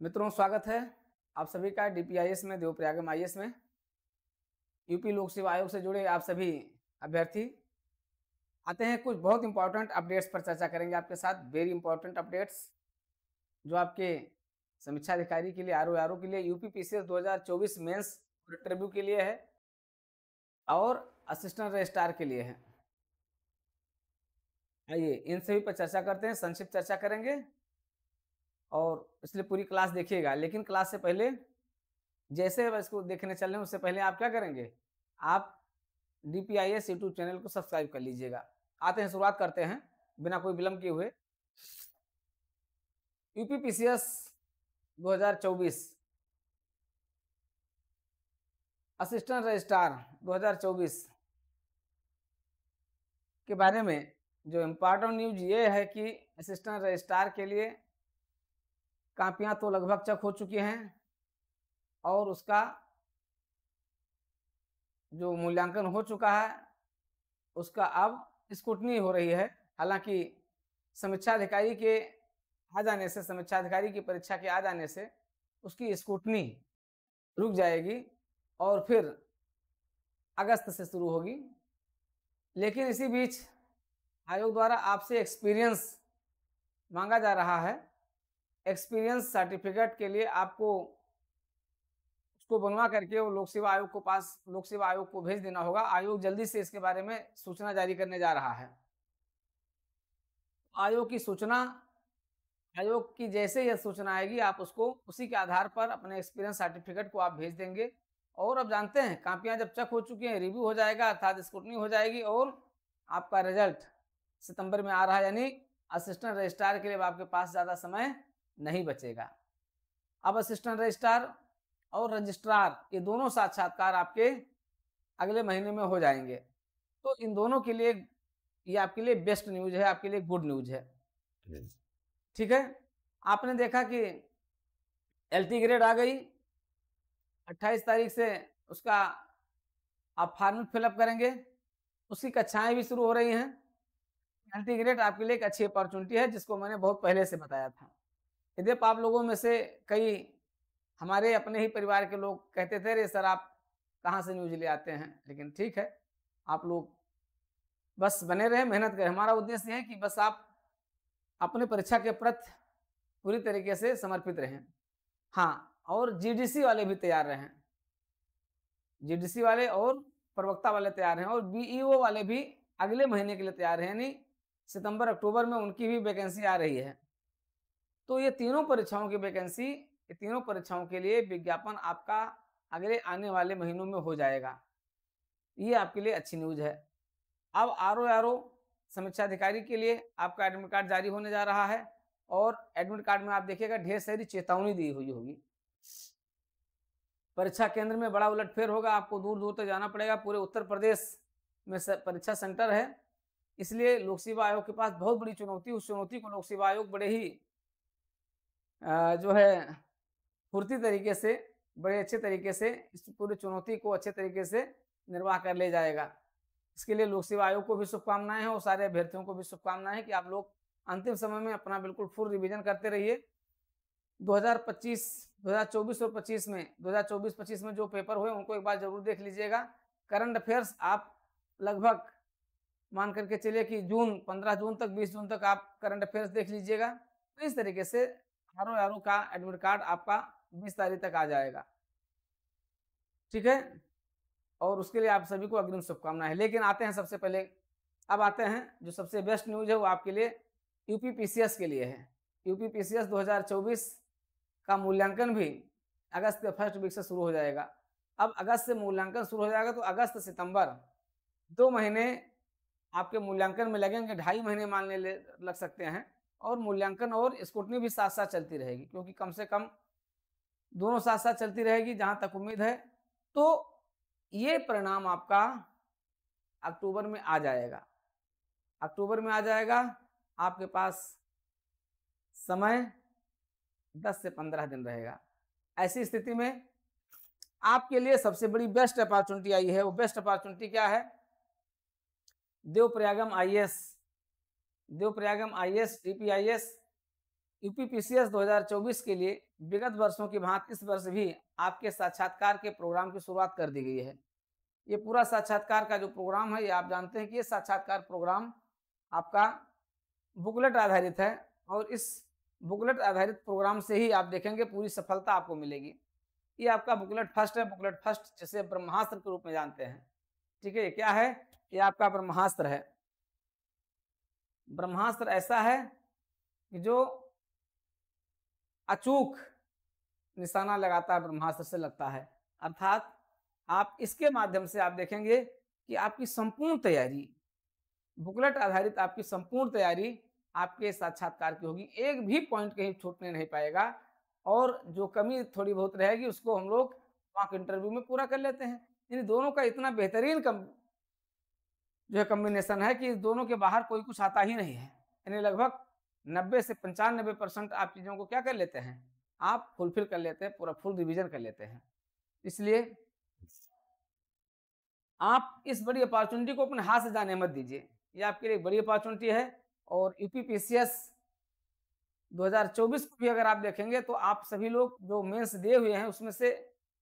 मित्रों, स्वागत है आप सभी का डीपीआईएस में, देवप्रयागम आईएएस में। यूपी लोक सेवा आयोग से जुड़े आप सभी अभ्यर्थी आते हैं। कुछ बहुत इंपॉर्टेंट अपडेट्स पर चर्चा करेंगे आपके साथ। वेरी इंपॉर्टेंट अपडेट्स जो आपके समीक्षा अधिकारी के लिए, आरओ के लिए, यूपी पीसीएस 2024 मेंस इंटरव्यू के लिए है और असिस्टेंट रजिस्ट्रार के लिए है। आइए इन सभी पर चर्चा करते हैं, संक्षिप्त चर्चा करेंगे और इसलिए पूरी क्लास देखिएगा। लेकिन क्लास से पहले, जैसे इसको देखने चल रहे हैं उससे पहले आप क्या करेंगे, आप डीपीआईएस यूट्यूब चैनल को सब्सक्राइब कर लीजिएगा। आते हैं, शुरुआत करते हैं बिना कोई विलंब किए हुए। यूपी पीसीएस 2024 असिस्टेंट रजिस्ट्रार 2024 के बारे में जो इम्पोर्टेंट न्यूज ये है कि असिस्टेंट रजिस्ट्रार के लिए कापियां तो लगभग चेक हो चुकी हैं और उसका जो मूल्यांकन हो चुका है उसका अब स्क्रूटनी हो रही है। हालांकि समीक्षा अधिकारी के आ जाने से, समीक्षा अधिकारी की परीक्षा के आ जाने से उसकी स्क्रूटनी रुक जाएगी और फिर अगस्त से शुरू होगी। लेकिन इसी बीच आयोग द्वारा आपसे एक्सपीरियंस मांगा जा रहा है। एक्सपीरियंस सर्टिफिकेट के लिए आपको उसको बनवा करके वो लोक सेवा आयोग को भेज देना होगा। आयोग जल्दी से इसके बारे में सूचना जारी करने जा रहा है। आयोग की जैसे यह सूचना आएगी, आप उसको उसी के आधार पर अपने एक्सपीरियंस सर्टिफिकेट को आप भेज देंगे। और अब जानते हैं, कापियां जब चेक हो चुकी हैं, रिव्यू हो जाएगा, अर्थात स्क्रूटनी हो जाएगी और आपका रिजल्ट सितंबर में आ रहा है। यानी असिस्टेंट रजिस्ट्रार के लिए आपके पास ज़्यादा समय नहीं बचेगा। अब असिस्टेंट रजिस्ट्रार और रजिस्ट्रार ये दोनों साक्षात्कार आपके अगले महीने में हो जाएंगे। तो इन दोनों के लिए ये आपके लिए बेस्ट न्यूज है, आपके लिए गुड न्यूज है। ठीक है, आपने देखा कि एलटी ग्रेड आ गई। 28 तारीख से उसका आप फॉर्मेट फिलअप करेंगे, उसकी कक्षाएं भी शुरू हो रही हैं। एलटी ग्रेड आपके लिए एक अच्छी अपॉर्चुनिटी है, जिसको मैंने बहुत पहले से बताया था। यदि आप लोगों में से कई हमारे अपने ही परिवार के लोग कहते थे, अरे सर आप कहाँ से न्यूज ले आते हैं, लेकिन ठीक है, आप लोग बस बने रहे, मेहनत करें। हमारा उद्देश्य है कि बस आप अपने परीक्षा के प्रति पूरी तरीके से समर्पित रहें। हाँ, और जीडीसी वाले भी तैयार रहें। जीडीसी वाले और प्रवक्ता वाले तैयार हैं और बीईओ वाले भी अगले महीने के लिए तैयार हैं, यानी सितंबर अक्टूबर में उनकी भी वैकेंसी आ रही है। तो ये तीनों परीक्षाओं की वैकेंसी, ये तीनों परीक्षाओं के लिए विज्ञापन आपका अगले आने वाले महीनों में हो जाएगा। ये आपके लिए अच्छी न्यूज है। अब आरओ समीक्षा अधिकारी के लिए आपका एडमिट कार्ड जारी होने जा रहा है और एडमिट कार्ड में आप देखिएगा ढेर सारी चेतावनी दी हुई होगी। परीक्षा केंद्र में बड़ा उलटफेर होगा, आपको दूर दूर तक जाना पड़ेगा। पूरे उत्तर प्रदेश में परीक्षा सेंटर है, इसलिए लोक सेवा आयोग के पास बहुत बड़ी चुनौती। उस चुनौती को लोक सेवा आयोग बड़े ही जो है फुर्ती तरीके से, बड़े अच्छे तरीके से इस पूरी चुनौती को अच्छे तरीके से निर्वाह कर ले जाएगा। इसके लिए लोक सेवा आयोग को भी शुभकामनाएं हैं और सारे अभ्यर्थियों को भी शुभकामनाएं हैं कि आप लोग अंतिम समय में अपना बिल्कुल फुल रिवीजन करते रहिए। 2024 और 25 में 2024-25 में जो पेपर हुए उनको एक बार जरूर देख लीजिएगा। करंट अफेयर्स आप लगभग मान करके चलिए कि 15 जून तक, 20 जून तक आप करंट अफेयर्स देख लीजिएगा। तो इस तरीके से आरओ का एडमिट कार्ड आपका 20 तारीख तक आ जाएगा। ठीक है, और उसके लिए आप सभी को अग्रिम शुभकामनाएं हैं। लेकिन आते हैं सबसे पहले, अब आते हैं जो सबसे बेस्ट न्यूज है, वो आपके लिए यूपी पीसीएस के लिए है। यूपी पीसीएस 2024 का मूल्यांकन भी अगस्त के फर्स्ट वीक से शुरू हो जाएगा। अब अगस्त से मूल्यांकन शुरू हो जाएगा, तो अगस्त सितंबर 2 महीने आपके मूल्यांकन में लगेंगे। 2.5 महीने मानने लग सकते हैं। और मूल्यांकन और स्क्रूटनी भी साथ साथ चलती रहेगी, क्योंकि कम से कम दोनों साथ साथ चलती रहेगी जहां तक उम्मीद है। तो ये परिणाम आपका अक्टूबर में आ जाएगा। अक्टूबर में आ जाएगा, आपके पास समय 10 से 15 दिन रहेगा। ऐसी स्थिति में आपके लिए सबसे बड़ी बेस्ट अपॉर्चुनिटी आई है। वो बेस्ट अपॉर्चुनिटी क्या है? देवप्रयागम आईएएस डीपीआईएस यूपीपीसीएस 2024 के लिए विगत वर्षों की भांति इस वर्ष भी आपके साक्षात्कार के प्रोग्राम की शुरुआत कर दी गई है। ये पूरा साक्षात्कार का जो प्रोग्राम है, ये आप जानते हैं कि ये साक्षात्कार प्रोग्राम आपका बुकलेट आधारित है और इस बुकलेट आधारित प्रोग्राम से ही आप देखेंगे पूरी सफलता आपको मिलेगी। ये आपका बुकलेट फर्स्ट है, बुकलेट फर्स्ट जिसे ब्रह्मास्त्र के रूप में जानते हैं। ठीक है, क्या है? ये आपका ब्रह्मास्त्र है। ब्रह्मास्त्र ऐसा है कि जो अचूक निशाना लगाता है, ब्रह्मास्त्र से लगता है। अर्थात आप इसके माध्यम से आप देखेंगे कि आपकी संपूर्ण तैयारी, बुकलेट आधारित आपकी संपूर्ण तैयारी आपके साक्षात्कार की होगी। एक भी पॉइंट कहीं छूटने नहीं पाएगा और जो कमी थोड़ी बहुत रहेगी उसको हम लोग मॉक इंटरव्यू में पूरा कर लेते हैं। इन दोनों का इतना बेहतरीन जो है कम्बिनेशन है कि इस दोनों के बाहर कोई कुछ आता ही नहीं है। यानी लगभग 90 से 95% आप चीज़ों को क्या कर लेते हैं, आप फुलफिल कर लेते हैं, पूरा फुल रिवीजन कर लेते हैं। इसलिए आप इस बड़ी अपॉर्चुनिटी को अपने हाथ से जाने मत दीजिए। ये आपके लिए बड़ी अपॉर्चुनिटी है और यूपीपीसीएस 2024 को भी अगर आप देखेंगे तो आप सभी लोग जो मेंस दिए हुए हैं उसमें से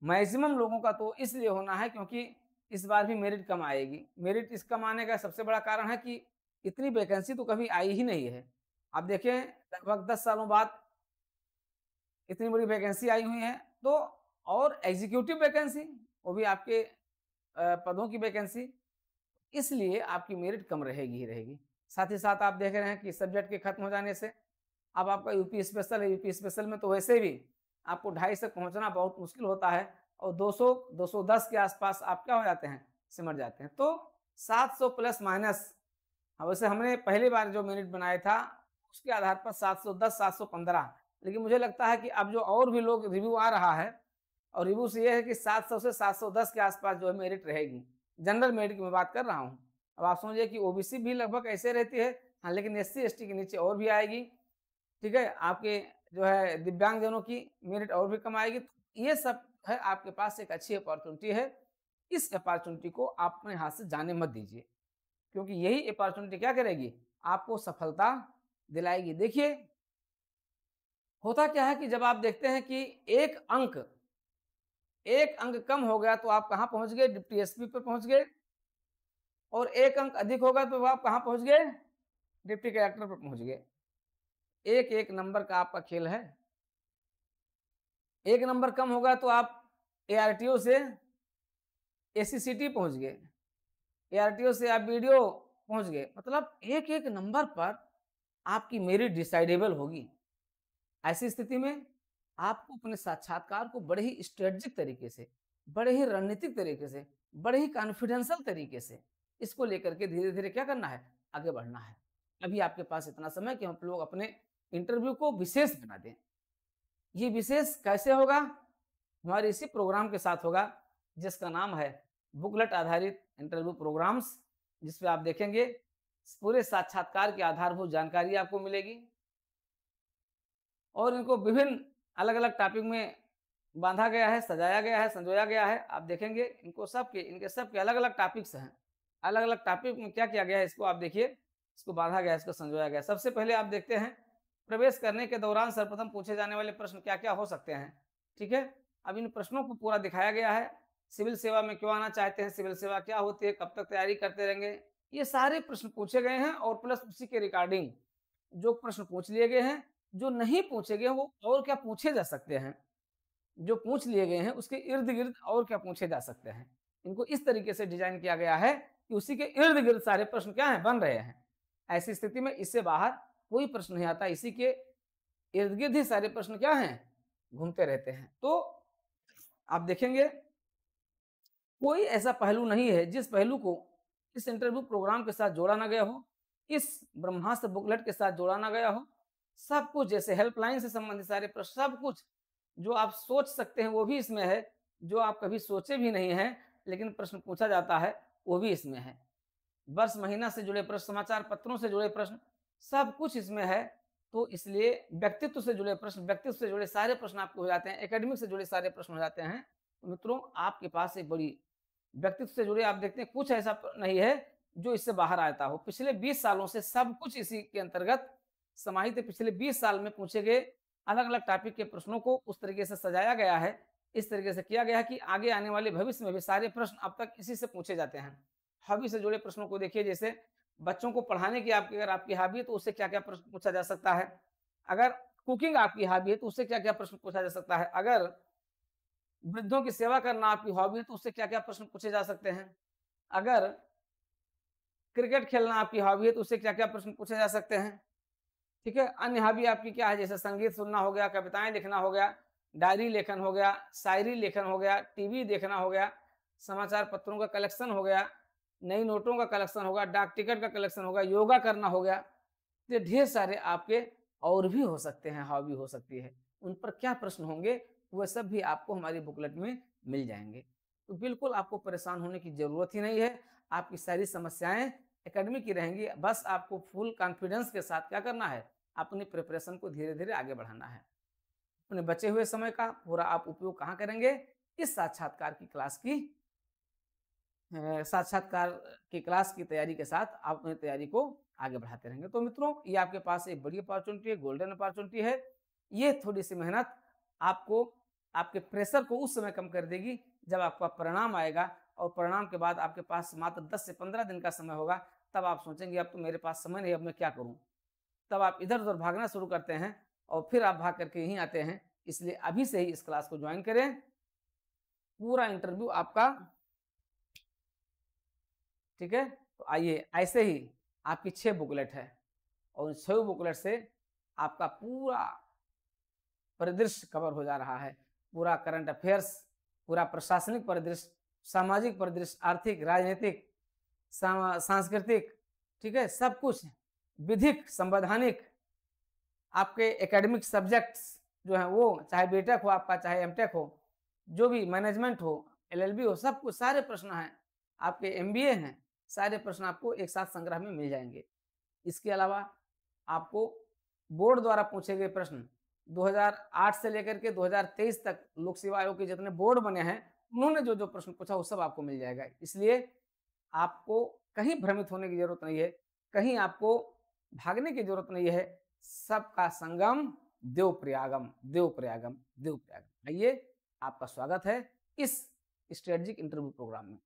मैक्सिमम लोगों का तो इसलिए होना है क्योंकि इस बार भी मेरिट कम आएगी। मेरिट इस कम आने का सबसे बड़ा कारण है कि इतनी वैकेंसी तो कभी आई ही नहीं है। आप देखें लगभग 10 सालों बाद इतनी बड़ी वैकेंसी आई हुई है। तो और एग्जीक्यूटिव वैकेंसी, वो भी आपके पदों की वैकेंसी, इसलिए आपकी मेरिट कम रहेगी ही रहेगी। साथ ही साथ आप देख रहे हैं कि सब्जेक्ट के खत्म हो जाने से अब आपका यूपी स्पेशल है। यूपी स्पेशल में तो वैसे भी आपको 250 तक पहुंचना बहुत मुश्किल होता है और 200-210 के आसपास आप क्या हो जाते हैं, सिमट जाते हैं। तो 700 प्लस माइनस, वैसे हमने पहली बार जो मेरिट बनाया था उसके आधार पर 710, 715, लेकिन मुझे लगता है कि अब जो और भी लोग रिव्यू आ रहा है और रिव्यू से ये है कि 700 से 710 के आसपास जो है मेरिट रहेगी। जनरल मेरिट की मैं बात कर रहा हूँ। अब आप समझिए कि ओबीसी भी लगभग ऐसे रहती है, हाँ, लेकिन एससी एसटी के नीचे और भी आएगी। ठीक है, आपके जो है दिव्यांगजनों की मेरिट और भी कम आएगी। तो ये सब है आपके पास एक अच्छी अपॉर्चुनिटी है। इस अपॉर्चुनिटी को आप अपने हाथ से जाने मत दीजिए, क्योंकि यही अपॉर्चुनिटी क्या करेगी, आपको सफलता दिलाएगी। देखिए होता क्या है कि जब आप देखते हैं कि एक अंक कम हो गया तो आप कहां पहुंच गए, डिप्टी एसपी पर पहुंच गए, और एक अंक अधिक होगा तो आप कहां पहुंच गए, डिप्टी कलेक्टर पर पहुंच गए। एक एक नंबर का आपका खेल है। एक नंबर कम होगा तो आप एआरटीओ से एसीसीटी पहुंच गए, एआरटीओ से आप बीडीओ पहुंच गए। मतलब एक एक नंबर पर आपकी मेरिट डिसाइडेबल होगी। ऐसी स्थिति में आपको अपने साक्षात्कार को बड़े ही स्ट्रेटजिक तरीके से, बड़े ही रणनीतिक तरीके से, बड़े ही कॉन्फिडेंशियल तरीके से इसको लेकर के धीरे धीरे क्या करना है, आगे बढ़ना है। अभी आपके पास इतना समय कि हम लोग अपने इंटरव्यू को विशेष बना दें। ये विशेष कैसे होगा, हमारे इसी प्रोग्राम के साथ होगा जिसका नाम है बुकलेट आधारित इंटरव्यू प्रोग्राम्स, जिसपे आप देखेंगे पूरे साक्षात्कार की आधारभूत जानकारी आपको मिलेगी और इनको विभिन्न अलग अलग टॉपिक में बांधा गया है, सजाया गया है, संजोया गया है। आप देखेंगे इनके सबके अलग अलग टॉपिक्स हैं। अलग अलग टॉपिक में क्या किया गया है, इसको आप देखिए, इसको बांधा गया है, इसको संजोया गया है। सबसे पहले आप देखते हैं प्रवेश करने के दौरान सर्वप्रथम पूछे जाने वाले प्रश्न क्या क्या हो सकते हैं। ठीक है, अब इन प्रश्नों को पूरा दिखाया गया है। सिविल सेवा में क्यों आना चाहते हैं, सिविल सेवा क्या होती है, कब तक तैयारी करते रहेंगे, ये सारे प्रश्न पूछे गए हैं और प्लस उसी के रिगार्डिंग जो प्रश्न पूछ लिए गए हैं, जो नहीं पूछे गए वो और क्या पूछे जा सकते हैं, जो पूछ लिए गए हैं उसके इर्द गिर्द और क्या पूछे जा सकते हैं। इनको इस तरीके से डिजाइन किया गया है कि उसी के इर्द गिर्द सारे प्रश्न क्या हैं, बन रहे हैं। ऐसी स्थिति में इससे बाहर कोई प्रश्न नहीं आता, इसी के इर्द गिर्द ही सारे प्रश्न क्या हैं, घूमते रहते हैं। तो आप देखेंगे कोई ऐसा पहलू नहीं है जिस पहलू को इस इंटरव्यू प्रोग्राम के साथ जोड़ा ना गया हो, इस ब्रह्मास्त्र बुकलेट के साथ जोड़ा ना गया हो। सब कुछ, जैसे हेल्पलाइन से संबंधित सारे प्रश्न, सब कुछ जो आप सोच सकते हैं वो भी इसमें है, जो आप कभी सोचे भी नहीं है लेकिन प्रश्न पूछा जाता है वो भी इसमें है। वर्ष महीना से जुड़े प्रश्न, समाचार पत्रों से जुड़े प्रश्न, सब कुछ इसमें है। तो इसलिए व्यक्तित्व से जुड़े प्रश्न, व्यक्तित्व से जुड़े सारे प्रश्न आपके हो जाते हैं, एकेडमिक से जुड़े सारे प्रश्न हो जाते हैं। मित्रों आपके पास एक बड़ी व्यक्तित्व से जुड़े, आप देखते हैं कुछ ऐसा नहीं है जो इससे बाहर आता हो। पिछले 20 सालों से सब कुछ इसी के अंतर्गत समाहित पिछले 20 साल में पूछे गए अलग-अलग टॉपिक के प्रश्नों को उस तरीके से सजाया गया है, इस तरीके से किया गया है कि आगे आने वाले भविष्य में भी सारे प्रश्न अब तक इसी से पूछे जाते हैं। हॉबी से जुड़े प्रश्नों को देखिए, जैसे बच्चों को पढ़ाने की आपकी अगर आपकी हॉबी है तो उससे क्या-क्या प्रश्न पूछा जा सकता है? अगर कुकिंग आपकी हॉबी है तो उससे क्या-क्या प्रश्न पूछा जा सकता है? अगर वृद्धों की सेवा करना आपकी हॉबी है तो उससे क्या-क्या प्रश्न पूछे जा सकते हैं? अगर क्रिकेट खेलना आपकी हॉबी है तो उससे क्या-क्या प्रश्न पूछे जा सकते हैं? ठीक है? अन्य हॉबी आपकी क्या है? जैसे संगीत सुनना हो गया, कविताएँ लिखना हो गया, डायरी लेखन हो गया, शायरी लेखन हो गया, टीवी देखना हो गया, समाचार पत्रों का कलेक्शन हो गया, नई नोटों का कलेक्शन होगा, डाक टिकट का कलेक्शन होगा, योगा करना हो गया। तो ये ढेर सारे आपके और भी हो सकते हैं, हॉबी हो सकती है। उन पर क्या प्रश्न होंगे, वह सब भी आपको हमारी बुकलेट में मिल जाएँगे। तो बिल्कुल आपको परेशान होने की ज़रूरत ही नहीं है। आपकी सारी समस्याएँ एकेडमी की रहेंगी। बस आपको फुल कॉन्फिडेंस के साथ क्या करना है, अपनी प्रिपरेशन को धीरे-धीरे आगे बढ़ाना है। अपने बचे हुए समय का पूरा आप उपयोग कहाँ करेंगे? इस साक्षात्कार की क्लास की साक्षात्कार की क्लास की तैयारी के साथ आप अपनी तैयारी को आगे बढ़ाते रहेंगे। तो मित्रों, ये आपके पास एक बड़ी अपॉर्चुनिटी है, गोल्डन अपॉर्चुनिटी है। ये थोड़ी-सी मेहनत आपको आपके प्रेशर को उस समय कम कर देगी जब आपका परिणाम आएगा, और परिणाम के बाद आपके पास मात्र 10 से 15 दिन का समय होगा। तब आप सोचेंगे अब तो मेरे पास समय नहीं, अब मैं क्या करूँ? तब आप इधर-उधर भागना शुरू करते हैं और फिर आप भाग करके यहीं आते हैं। इसलिए अभी से ही इस क्लास को ज्वाइन करें। पूरा इंटरव्यू आपका, ठीक है? तो आइए, ऐसे ही आपकी 6 बुकलेट है और उन 6 बुकलेट से आपका पूरा परिदृश्य कवर हो जा रहा है। पूरा करंट अफेयर्स, पूरा प्रशासनिक परिदृश्य, सामाजिक परिदृश्य, आर्थिक, राजनीतिक, सांस्कृतिक, ठीक है? सब कुछ, विधिक, संवैधानिक, आपके एकेडमिक सब्जेक्ट्स जो हैं वो, चाहे बीटेक हो आपका, चाहे एमटेक हो, जो भी मैनेजमेंट हो, एलएलबी हो, सब कुछ सारे प्रश्न हैं। आपके एमबीए हैं, सारे प्रश्न आपको एक साथ संग्रह में मिल जाएँगे। इसके अलावा आपको बोर्ड द्वारा पूछे गए प्रश्न 2008 से लेकर के 2023 तक लोक सेवा आयोग के जितने बोर्ड बने हैं, उन्होंने जो-जो प्रश्न पूछा वो सब आपको मिल जाएगा। इसलिए आपको कहीं भ्रमित होने की ज़रूरत नहीं है, कहीं आपको भागने की ज़रूरत नहीं है। सबका संगम देवप्रयागम, देवप्रयागम, देवप्रयागम। आइए, आपका स्वागत है इस स्ट्रेटेजिक इंटरव्यू प्रोग्राम में।